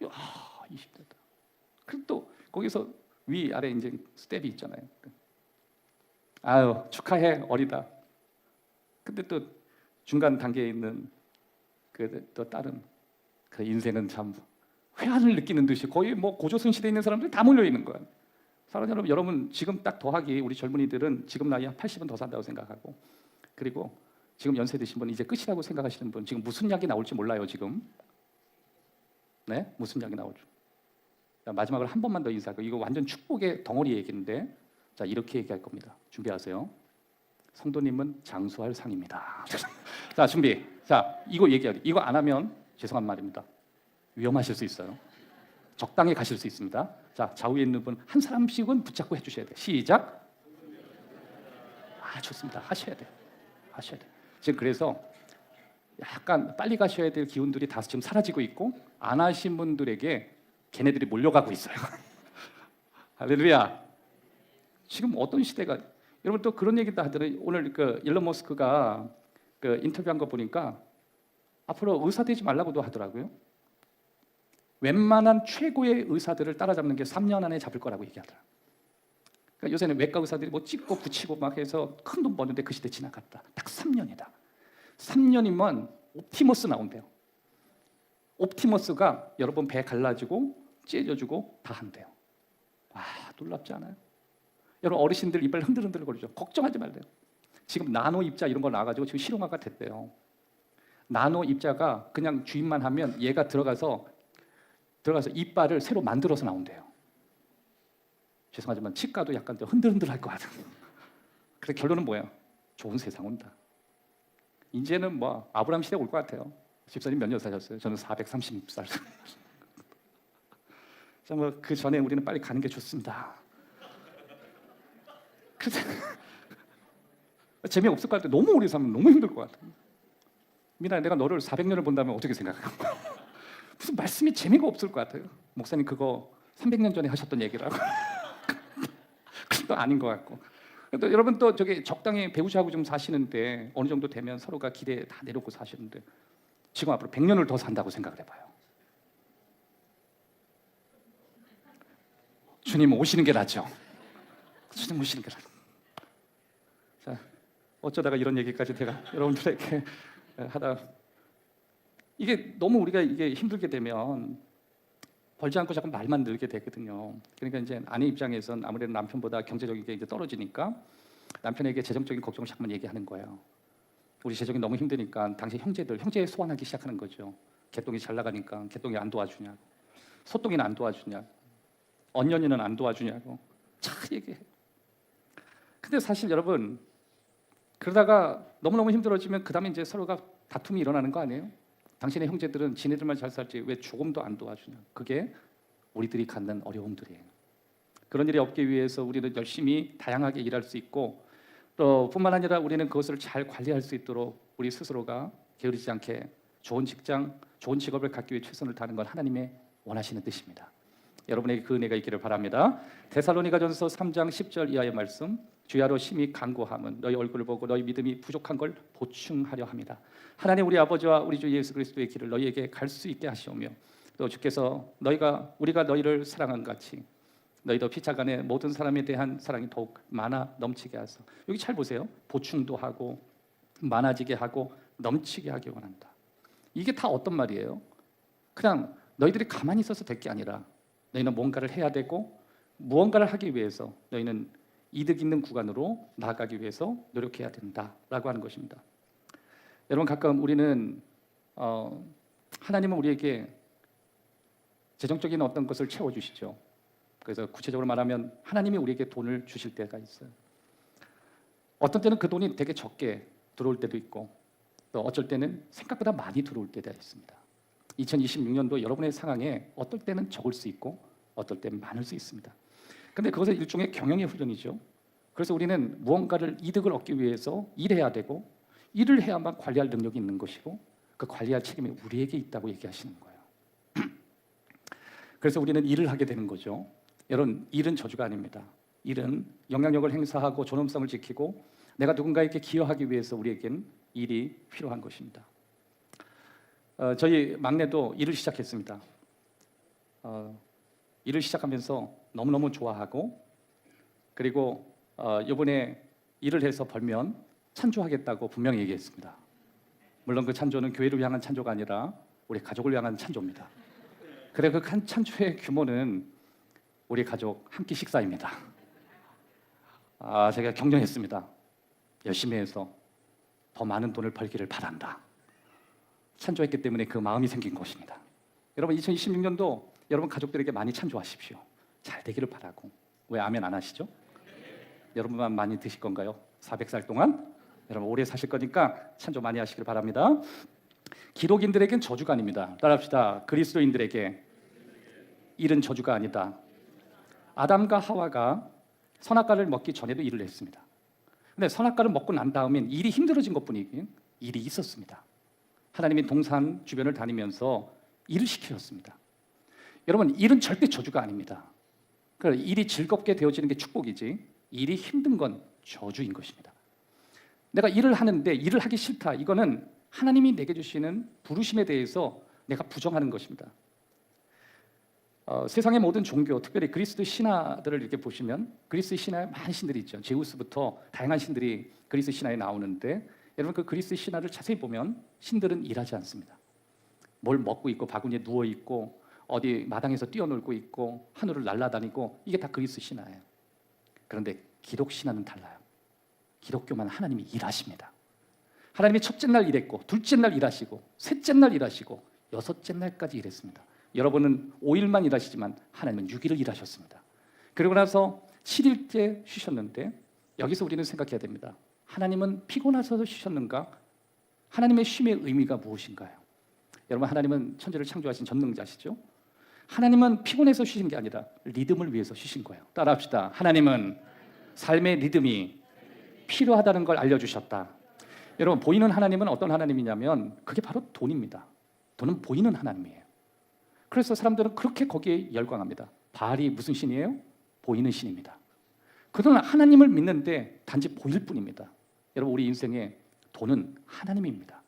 20대다. 그리고 또 거기서 위 아래 이제 스텝이 있잖아요. 아유 축하해 어리다. 근데 또 중간 단계에 있는 그 또 다른 그 인생은 참 회한을 느끼는 듯이 거의 뭐 고조선 시대에 있는 사람들이 다 몰려 있는 거야. 사랑하는 여러분 지금 딱 더하기 우리 젊은이들은 지금 나이 한 80은 더 산다고 생각하고 그리고 지금 연세 드신 분 이제 끝이라고 생각하시는 분 지금 무슨 약이 나올지 몰라요 지금. 네? 무슨 약이 나올지. 자, 마지막으로 한 번만 더 인사하고 이거 완전 축복의 덩어리 얘기인데 자 이렇게 얘기할 겁니다. 준비하세요. 성도님은 장수할 상입니다. 자 준비. 자 이거 얘기하기. 이거 안 하면 죄송한 말입니다. 위험하실 수 있어요. 적당히 가실 수 있습니다. 자 좌우에 있는 분 한 사람씩은 붙잡고 해주셔야 돼. 시작. 좋습니다. 하셔야 돼. 하셔야 돼. 지금 그래서 약간 빨리 가셔야 될 기운들이 다 지금 사라지고 있고 안 하신 분들에게 걔네들이 몰려가고 있어요. 할렐루야. 지금 어떤 시대가 여러분 또 그런 얘기도 하더라고요. 오늘 그 일론 머스크가 그 인터뷰한 거 보니까 앞으로 의사 되지 말라고도 하더라고요. 웬만한 최고의 의사들을 따라잡는 게 3년 안에 잡을 거라고 얘기하더라고요. 그러니까 요새는 외과 의사들이 뭐 찍고 붙이고 막 해서 큰 돈 버는데 그 시대 지나갔다. 딱 3년이다. 3년이면 옵티머스 나온대요. 옵티머스가 여러분 배 갈라지고 찢어주고 다 한대요. 놀랍지 않아요? 여러분 어르신들 이빨 흔들흔들 거리죠. 걱정하지 말래요. 지금 나노 입자 이런 거 나와가지고 지금 실용화가 됐대요. 나노 입자가 그냥 주입만 하면 얘가 들어가서 이빨을 새로 만들어서 나온대요. 죄송하지만 치과도 약간 흔들흔들할 것 같아요. 그래서 결론은 뭐예요? 좋은 세상 온다. 이제는 뭐 아브라함 시대 올 것 같아요. 집사님 몇 년 사셨어요? 저는 430살. 자, 뭐 그 전에 우리는 빨리 가는 게 좋습니다. 그래서 재미없을 것 같아. 너무 오래 살면 너무 힘들 것 같아. 미나, 내가 너를 400년을 본다면 어떻게 생각할까? 무슨 말씀이 재미가 없을 것 같아요. 목사님 그거 300년 전에 하셨던 얘기라고. 그것도 아닌 것 같고. 또 여러분 또 저기 적당히 배우자하고 좀 사시는데 어느 정도 되면 서로가 기대 다 내놓고 사시는데 지금 앞으로 100년을 더 산다고 생각을 해봐요. 주님 오시는 게 낫죠. 주님 오시는 게 낫죠. 자, 어쩌다가 이런 얘기까지 제가 여러분들에게 하다 이게 너무 우리가 이게 힘들게 되면 벌지 않고 자꾸 말만 늘게 되거든요. 그러니까 이제 아내 입장에선 아무래도 남편보다 경제적인 게 이제 떨어지니까 남편에게 재정적인 걱정을 자꾸만 얘기하는 거예요. 우리 재정이 너무 힘드니까 당신 형제 소환하기 시작하는 거죠. 개똥이 잘 나가니까 개똥이 안 도와주냐고, 소똥이는 안 도와주냐고, 언년이는 안 도와주냐고 참 얘기해. 근데 사실 여러분 그러다가 너무너무 힘들어지면 그 다음에 이제 서로가 다툼이 일어나는 거 아니에요? 당신의 형제들은 지네들만 잘 살지 왜 조금도 안 도와주냐. 그게 우리들이 갖는 어려움들이에요. 그런 일이 없기 위해서 우리는 열심히 다양하게 일할 수 있고 또 뿐만 아니라 우리는 그것을 잘 관리할 수 있도록 우리 스스로가 게으르지 않게 좋은 직장, 좋은 직업을 갖기 위해 최선을 다하는 건 하나님의 원하시는 뜻입니다. 여러분에게 그 은혜가 있기를 바랍니다. 데살로니가전서 3장 10절 이하의 말씀, 주야로 심히 간구함은 너희 얼굴을 보고 너희 믿음이 부족한 걸 보충하려 합니다. 하나님 우리 아버지와 우리 주 예수 그리스도의 길을 너희에게 갈 수 있게 하시오며 또 주께서 우리가 너희를 사랑한 같이 너희도 피차간에 모든 사람에 대한 사랑이 더욱 많아 넘치게 하소. 여기 잘 보세요. 보충도 하고 많아지게 하고 넘치게 하기 원한다. 이게 다 어떤 말이에요? 그냥 너희들이 가만히 있어서 될 게 아니라 너희는 뭔가를 해야 되고 무언가를 하기 위해서 너희는 이득 있는 구간으로 나아가기 위해서 노력해야 된다라고 하는 것입니다. 여러분 가끔 우리는 하나님은 우리에게 재정적인 어떤 것을 채워주시죠. 그래서 구체적으로 말하면 하나님이 우리에게 돈을 주실 때가 있어요. 어떤 때는 그 돈이 되게 적게 들어올 때도 있고 또 어쩔 때는 생각보다 많이 들어올 때가 있습니다. 2026년도 여러분의 상황에 어떨 때는 적을 수 있고 어떨 때는 많을 수 있습니다. 근데 그것은 일종의 경영의 훈련이죠. 그래서 우리는 무언가를 이득을 얻기 위해서 일해야 되고 일을 해야만 관리할 능력이 있는 것이고 그 관리할 책임이 우리에게 있다고 얘기하시는 거예요. 그래서 우리는 일을 하게 되는 거죠. 여러분 일은 저주가 아닙니다. 일은 영향력을 행사하고 존엄성을 지키고 내가 누군가에게 기여하기 위해서 우리에겐 일이 필요한 것입니다. 저희 막내도 일을 시작했습니다. 일을 시작하면서 너무너무 좋아하고 그리고 이번에 일을 해서 벌면 찬조하겠다고 분명히 얘기했습니다. 물론 그 찬조는 교회를 향한 찬조가 아니라 우리 가족을 향한 찬조입니다. 그래 그 찬조의 규모는 우리 가족 한 끼 식사입니다. 제가 격려했습니다. 열심히 해서 더 많은 돈을 벌기를 바란다. 찬조했기 때문에 그 마음이 생긴 것입니다. 여러분 2026년도 여러분 가족들에게 많이 찬조하십시오. 잘 되기를 바라고. 왜 아멘 안 하시죠? 여러분만 많이 드실 건가요? 400살 동안? 여러분 오래 사실 거니까 찬조 많이 하시길 바랍니다. 기독인들에겐 저주가 아닙니다. 따라합시다. 그리스도인들에게 일은 저주가 아니다. 아담과 하와가 선악과를 먹기 전에도 일을 했습니다. 근데 선악과를 먹고 난 다음엔 일이 힘들어진 것뿐이긴 일이 있었습니다. 하나님이 동산 주변을 다니면서 일을 시키셨습니다. 여러분 일은 절대 저주가 아닙니다. 그러니까 일이 즐겁게 되어지는 게 축복이지 일이 힘든 건 저주인 것입니다. 내가 일을 하는데 일을 하기 싫다. 이거는 하나님이 내게 주시는 부르심에 대해서 내가 부정하는 것입니다. 세상의 모든 종교, 특별히 그리스 신화들을 이렇게 보시면 그리스 신화에 많은 신들이 있죠. 제우스부터 다양한 신들이 그리스 신화에 나오는데 여러분 그 그리스 신화를 자세히 보면 신들은 일하지 않습니다. 뭘 먹고 있고 바구니에 누워 있고 어디 마당에서 뛰어놀고 있고 하늘을 날아다니고 이게 다 그리스 신화예요. 그런데 기독 신화는 달라요. 기독교만 하나님이 일하십니다. 하나님이 첫째 날 일했고 둘째 날 일하시고 셋째 날 일하시고 여섯째 날까지 일했습니다. 여러분은 5일만 일하시지만 하나님은 6일을 일하셨습니다. 그리고 나서 7일째 쉬셨는데 여기서 우리는 생각해야 됩니다. 하나님은 피곤하셔서 쉬셨는가? 하나님의 쉼의 의미가 무엇인가요? 여러분 하나님은 천지를 창조하신 전능자시죠? 하나님은 피곤해서 쉬신 게 아니라 리듬을 위해서 쉬신 거예요. 따라합시다. 하나님은 삶의 리듬이 필요하다는 걸 알려주셨다. 여러분 보이는 하나님은 어떤 하나님이냐면 그게 바로 돈입니다. 돈은 보이는 하나님이에요. 그래서 사람들은 그렇게 거기에 열광합니다. 바알이 무슨 신이에요? 보이는 신입니다. 그들은 하나님을 믿는데 단지 보일 뿐입니다. 여러분, 우리 인생에 돈은 하나님입니다.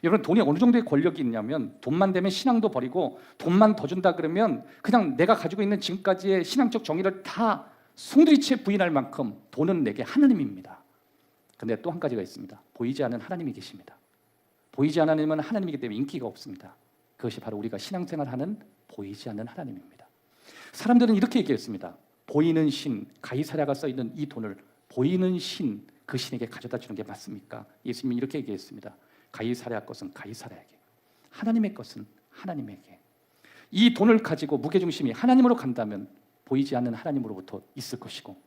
여러분, 돈이 어느 정도의 권력이 있냐면 돈만 되면 신앙도 버리고 돈만 더 준다 그러면 그냥 내가 가지고 있는 지금까지의 신앙적 정의를 다 송두리째 부인할 만큼 돈은 내게 하나님입니다. 그런데 또 한 가지가 있습니다. 보이지 않는 하나님이 계십니다. 보이지 않는 하나님은 하나님이기 때문에 인기가 없습니다. 그것이 바로 우리가 신앙생활하는 보이지 않는 하나님입니다. 사람들은 이렇게 얘기했습니다. 보이는 신, 가이사랴가 써있는 이 돈을 보이는 신, 그 신에게 가져다 주는 게 맞습니까? 예수님이 이렇게 얘기했습니다. 가이사랴 것은 가이사랴에게, 하나님의 것은 하나님에게. 이 돈을 가지고 무게중심이 하나님으로 간다면 보이지 않는 하나님으로부터 있을 것이고,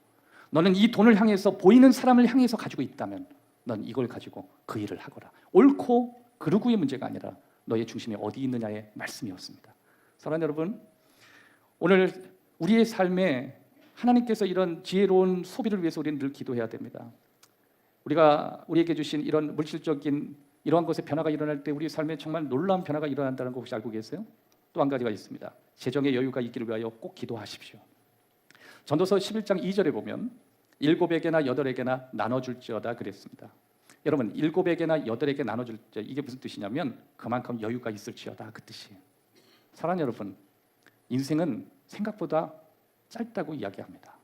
너는 이 돈을 향해서 보이는 사람을 향해서 가지고 있다면 넌 이걸 가지고 그 일을 하거라. 옳고 그르고의 문제가 아니라 너의 중심이 어디 있느냐의 말씀이었습니다. 사랑하는 여러분, 오늘 우리의 삶에 하나님께서 이런 지혜로운 소비를 위해서 우리는 늘 기도해야 됩니다. 우리에게 주신 이런 물질적인 이러한 것의 변화가 일어날 때 우리 삶에 정말 놀라운 변화가 일어난다는 거 혹시 알고 계세요? 또 한 가지가 있습니다. 재정의 여유가 있기를 위하여 꼭 기도하십시오. 전도서 11장 2절에 보면 7에게나 8에게나 나눠줄지어다 그랬습니다. 여러분, 7에게나 8에게 나눠줄 때 이게 무슨 뜻이냐면 그만큼 여유가 있을지어다, 그 뜻이에요. 사랑하는 여러분, 인생은 생각보다 짧다고 이야기합니다.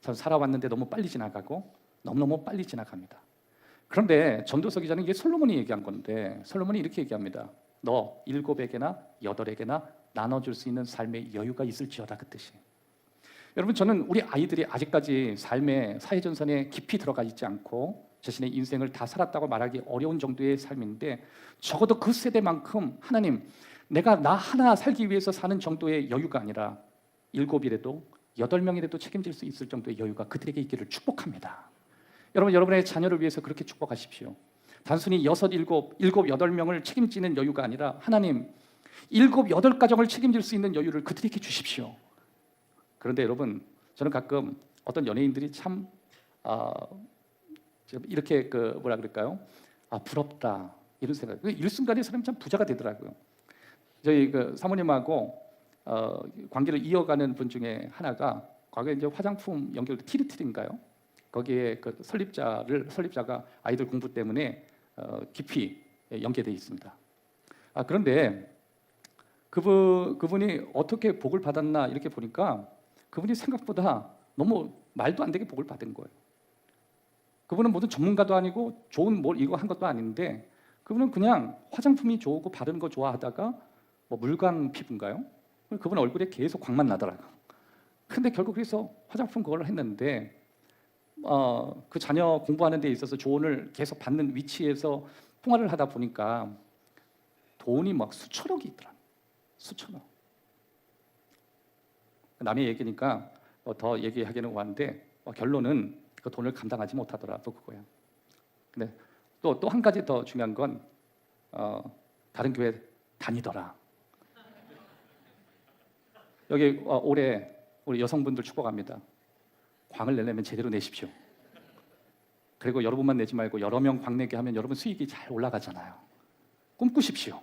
전 살아왔는데 너무 빨리 지나가고 너무너무 빨리 지나갑니다. 그런데 전도서 기자는 이게 솔로몬이 얘기한 건데 솔로몬이 이렇게 얘기합니다. 너 7에게나 8에게나 나눠줄 수 있는 삶의 여유가 있을지어다, 그 뜻이에요. 여러분, 저는 우리 아이들이 아직까지 삶의 사회전선에 깊이 들어가 있지 않고 자신의 인생을 다 살았다고 말하기 어려운 정도의 삶인데 적어도 그 세대만큼 하나님, 내가 나 하나 살기 위해서 사는 정도의 여유가 아니라 7이라도 8명이라도 책임질 수 있을 정도의 여유가 그들에게 있기를 축복합니다. 여러분, 여러분의 자녀를 위해서 그렇게 축복하십시오. 단순히 6, 7, 8명을 책임지는 여유가 아니라 하나님, 7, 8가정을 책임질 수 있는 여유를 그들에게 주십시오. 그런데 여러분, 저는 가끔 어떤 연예인들이 참 이렇게 뭐라 그럴까요? 부럽다, 이런 생각. 일순간에 사람이 참 부자가 되더라고요. 저희 사모님하고 관계를 이어가는 분 중에 하나가 과거에 이제 화장품 연결 티르티인가요? 거기에 그 설립자가 아이들 공부 때문에 깊이 연계되어 있습니다. 그런데 그분이 어떻게 복을 받았나 이렇게 보니까 그분이 생각보다 너무 말도 안 되게 복을 받은 거예요. 그분은 모든 전문가도 아니고 좋은 뭘 이거 한 것도 아닌데 그분은 그냥 화장품이 좋고 바르는 거 좋아하다가 뭐 물광 피부인가요? 그분 얼굴에 계속 광만 나더라고요. 근데 결국 그래서 화장품 그걸 했는데 그 자녀 공부하는 데 있어서 조언을 계속 받는 위치에서 통화를 하다 보니까 돈이 막 수천억이 있더라. 수천억. 남의 얘기니까 더 얘기하기는 왔는데 결론은 그 돈을 감당하지 못하더라. 또 그거야. 근데 또 한 가지 더 중요한 건 다른 교회 다니더라. 여기 올해 우리 여성분들 축복합니다. 광을 내려면 제대로 내십시오. 그리고 여러분만 내지 말고 여러 명 광 내게 하면 여러분 수익이 잘 올라가잖아요. 꿈꾸십시오.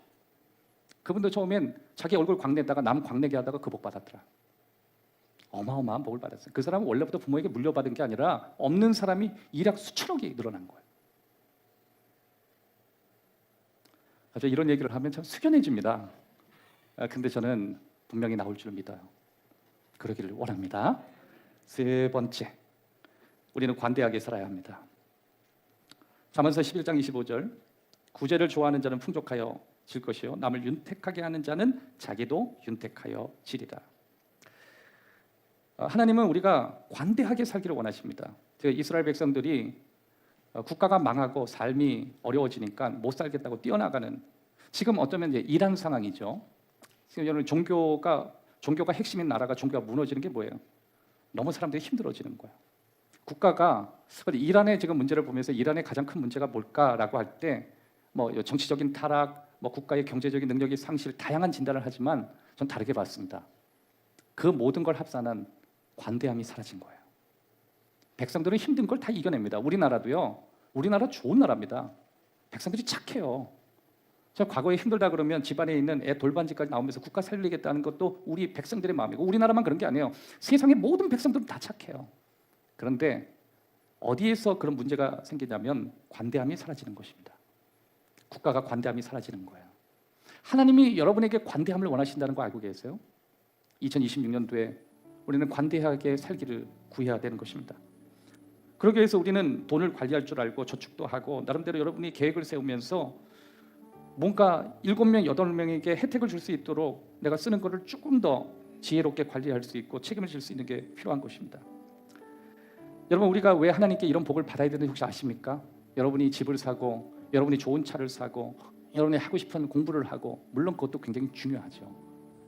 그분도 처음엔 자기 얼굴 광 냈다가 남 광 내게 하다가 그 복 받았더라. 어마어마한 복을 받았어요. 그 사람은 원래부터 부모에게 물려받은 게 아니라 없는 사람이 일약 수천억이 늘어난 거예요. 아주 이런 얘기를 하면 참 숙연해집니다. 근데 저는 분명히 나올 줄 믿어요. 그러기를 원합니다. 세 번째, 우리는 관대하게 살아야 합니다. 잠언서 11장 25절, 구제를 좋아하는 자는 풍족하여 질 것이요 남을 윤택하게 하는 자는 자기도 윤택하여 지리라. 하나님은 우리가 관대하게 살기를 원하십니다. 이스라엘 백성들이 국가가 망하고 삶이 어려워지니까 못 살겠다고 뛰어나가는, 지금 어쩌면 이제 이란 상황이죠. 지금 여러분 종교가 핵심인 나라가 종교가 무너지는 게 뭐예요? 너무 사람들이 힘들어지는 거예요. 국가가 이란의 지금 문제를 보면서 이란의 가장 큰 문제가 뭘까라고 할 때 뭐 정치적인 타락, 뭐 국가의 경제적인 능력이 상실, 다양한 진단을 하지만 전 다르게 봤습니다. 그 모든 걸 합산한 관대함이 사라진 거예요. 백성들은 힘든 걸 다 이겨냅니다. 우리나라도요. 우리나라 좋은 나라입니다. 백성들이 착해요. 저 과거에 힘들다 그러면 집안에 있는 애 돌반지까지 나오면서 국가 살리겠다는 것도 우리 백성들의 마음이고, 우리나라만 그런 게 아니에요. 세상의 모든 백성들은 다 착해요. 그런데 어디에서 그런 문제가 생기냐면 관대함이 사라지는 것입니다. 국가가 관대함이 사라지는 거예요. 하나님이 여러분에게 관대함을 원하신다는 거 알고 계세요? 2026년도에 우리는 관대하게 살기를 구해야 되는 것입니다. 그러기 위해서 우리는 돈을 관리할 줄 알고 저축도 하고, 나름대로 여러분이 계획을 세우면서 뭔가 7명, 8명에게 혜택을 줄 수 있도록 내가 쓰는 것을 조금 더 지혜롭게 관리할 수 있고 책임을 질 수 있는 게 필요한 것입니다. 여러분, 우리가 왜 하나님께 이런 복을 받아야 되는지 혹시 아십니까? 여러분이 집을 사고, 여러분이 좋은 차를 사고, 여러분이 하고 싶은 공부를 하고, 물론 그것도 굉장히 중요하죠.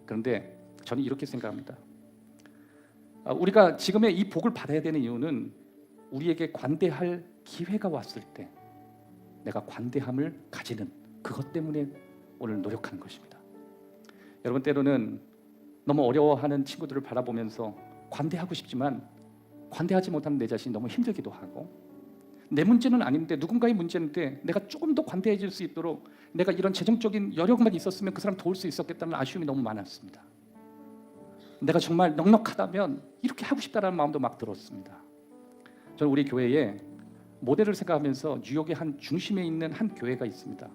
그런데 저는 이렇게 생각합니다. 우리가 지금의 이 복을 받아야 되는 이유는 우리에게 관대할 기회가 왔을 때 내가 관대함을 가지는 그것 때문에 오늘 노력하는 것입니다. 여러분, 때로는 너무 어려워하는 친구들을 바라보면서 관대하고 싶지만 관대하지 못하는 내 자신이 너무 힘들기도 하고, 내 문제는 아닌데 누군가의 문제인데 내가 조금 더 관대해질 수 있도록 내가 이런 재정적인 여력만 있었으면 그 사람 도울 수 있었겠다는 아쉬움이 너무 많았습니다. 내가 정말 넉넉하다면 이렇게 하고 싶다는 마음도 막 들었습니다. 저는 우리 교회에 모델을 생각하면서 뉴욕의 한 중심에 있는 한 교회가 있습니다.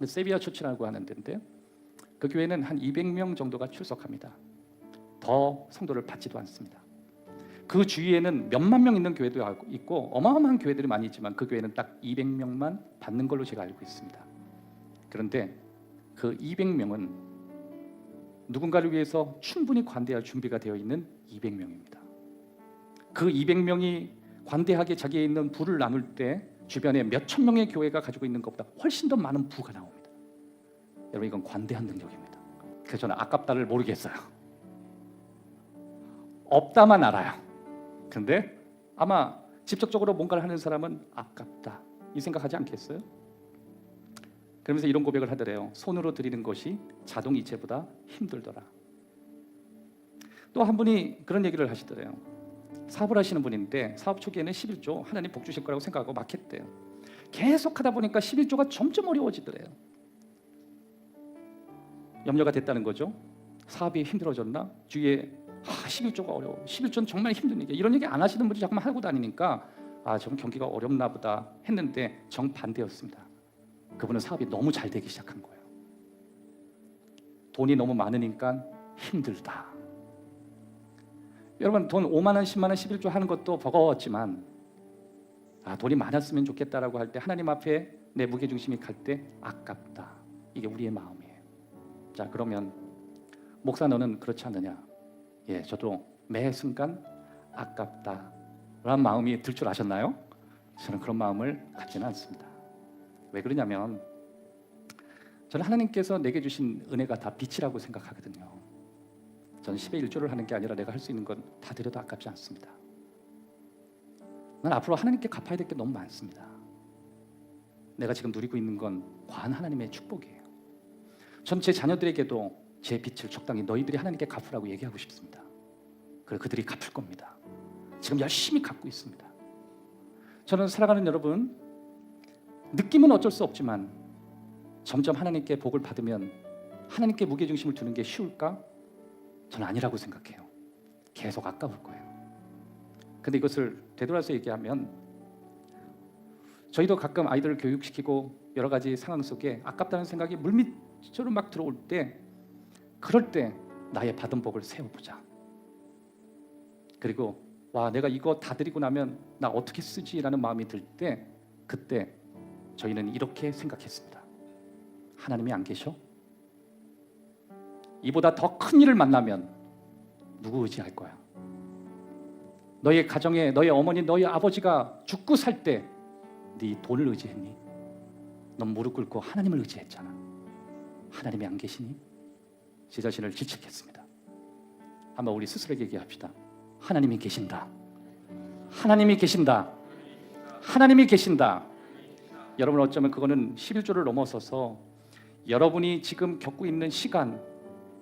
세비야 처치라고 하는 데인데, 그 교회는 한 200명 정도가 출석합니다. 더 성도를 받지도 않습니다. 그 주위에는 몇만 명 있는 교회도 있고 어마어마한 교회들이 많이 있지만 그 교회는 딱 200명만 받는 걸로 제가 알고 있습니다. 그런데 그 200명은 누군가를 위해서 충분히 관대할 준비가 되어 있는 200명입니다. 그 200명이 관대하게 자기에 있는 부를 나눌 때 주변에 몇천 명의 교회가 가지고 있는 것보다 훨씬 더 많은 부가 나옵니다. 여러분, 이건 관대한 능력입니다. 그래서 저는 아깝다를 모르겠어요. 없다만 알아요. 근데 아마 직접적으로 뭔가를 하는 사람은 아깝다 이 생각하지 않겠어요? 그러면서 이런 고백을 하더래요. 손으로 드리는 것이 자동 이체보다 힘들더라. 또 한 분이 그런 얘기를 하시더래요. 사업을 하시는 분인데 사업 초기에는 11조 하나님 복 주실 거라고 생각하고 막 했대요. 계속 하다 보니까 11조가 점점 어려워지더래요. 염려가 됐다는 거죠. 사업이 힘들어졌나? 주위에 11조가 어려워, 11조는 정말 힘든 얘기야, 이런 얘기 안 하시는 분이 자꾸만 하고 다니니까 좀 경기가 어렵나 보다 했는데 정반대였습니다. 그분은 사업이 너무 잘 되기 시작한 거예요. 돈이 너무 많으니까 힘들다. 여러분, 돈 5만 원, 10만 원, 11조 하는 것도 버거웠지만 돈이 많았으면 좋겠다라고 할 때 하나님 앞에 내 무게중심이 갈 때 아깝다. 이게 우리의 마음이에요. 자, 그러면 목사, 너는 그렇지 않느냐? 예, 저도 매 순간 아깝다라는 마음이 들 줄 아셨나요? 저는 그런 마음을 갖지는 않습니다. 왜 그러냐면 저는 하나님께서 내게 주신 은혜가 다 빛이라고 생각하거든요. 저는 10의 1조를 하는 게 아니라 내가 할 수 있는 건 다 드려도 아깝지 않습니다. 난 앞으로 하나님께 갚아야 될 게 너무 많습니다. 내가 지금 누리고 있는 건 과한 하나님의 축복이에요. 전 제 자녀들에게도 제 빚을 적당히 너희들이 하나님께 갚으라고 얘기하고 싶습니다. 그리고 그들이 갚을 겁니다. 지금 열심히 갚고 있습니다. 저는 살아가는 여러분, 느낌은 어쩔 수 없지만 점점 하나님께 복을 받으면 하나님께 무게중심을 두는 게 쉬울까? 저는 아니라고 생각해요. 계속 아까울 거예요. 근데 이것을 되돌아서 얘기하면 저희도 가끔 아이들을 교육시키고 여러 가지 상황 속에 아깝다는 생각이 물밑으로 막 들어올 때, 그럴 때 나의 받은 복을 세워보자. 그리고 내가 이거 다 드리고 나면 나 어떻게 쓰지라는 마음이 들 때, 그때 저희는 이렇게 생각했습니다. 하나님이 안 계셔? 이보다 더 큰 일을 만나면 누구 의지할 거야? 너의 가정에 너의 어머니, 너의 아버지가 죽고 살 때 네 돈을 의지했니? 넌 무릎 꿇고 하나님을 의지했잖아. 하나님이 안 계시니? 제 자신을 질책했습니다. 한번 우리 스스로에게 얘기합시다. 하나님이 계신다. 하나님이 계신다. 하나님이 계신다. 여러분, 어쩌면 그거는 11조를 넘어서서 여러분이 지금 겪고 있는 시간,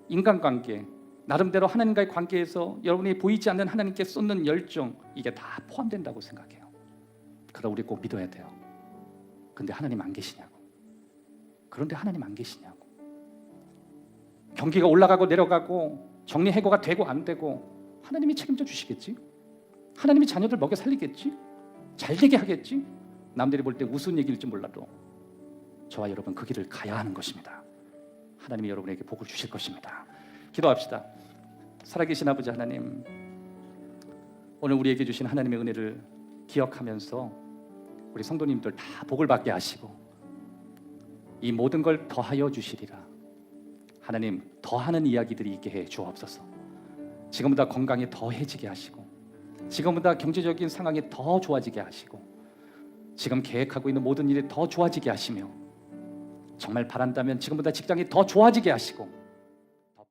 인간관계, 나름대로 하나님과의 관계에서 여러분이 보이지 않는 하나님께 쏟는 열정, 이게 다 포함된다고 생각해요. 그러나 우리 꼭 믿어야 돼요. 근데 하나님 안 계시냐고. 그런데 하나님 안 계시냐고. 경기가 올라가고 내려가고 정리해고가 되고 안 되고 하나님이 책임져 주시겠지? 하나님이 자녀들 먹여 살리겠지? 잘 되게 하겠지? 남들이 볼 때 우스운 얘기일지 몰라도 저와 여러분 그 길을 가야 하는 것입니다. 하나님이 여러분에게 복을 주실 것입니다. 기도합시다. 살아계신 아버지 하나님, 오늘 우리에게 주신 하나님의 은혜를 기억하면서 우리 성도님들 다 복을 받게 하시고 이 모든 걸 더하여 주시리라. 하나님, 더하는 이야기들이 있게 해 주옵소서. 지금보다 건강이 더해지게 하시고 지금보다 경제적인 상황이 더 좋아지게 하시고 지금 계획하고 있는 모든 일이 더 좋아지게 하시며 정말 바란다면 지금보다 직장이 더 좋아지게 하시고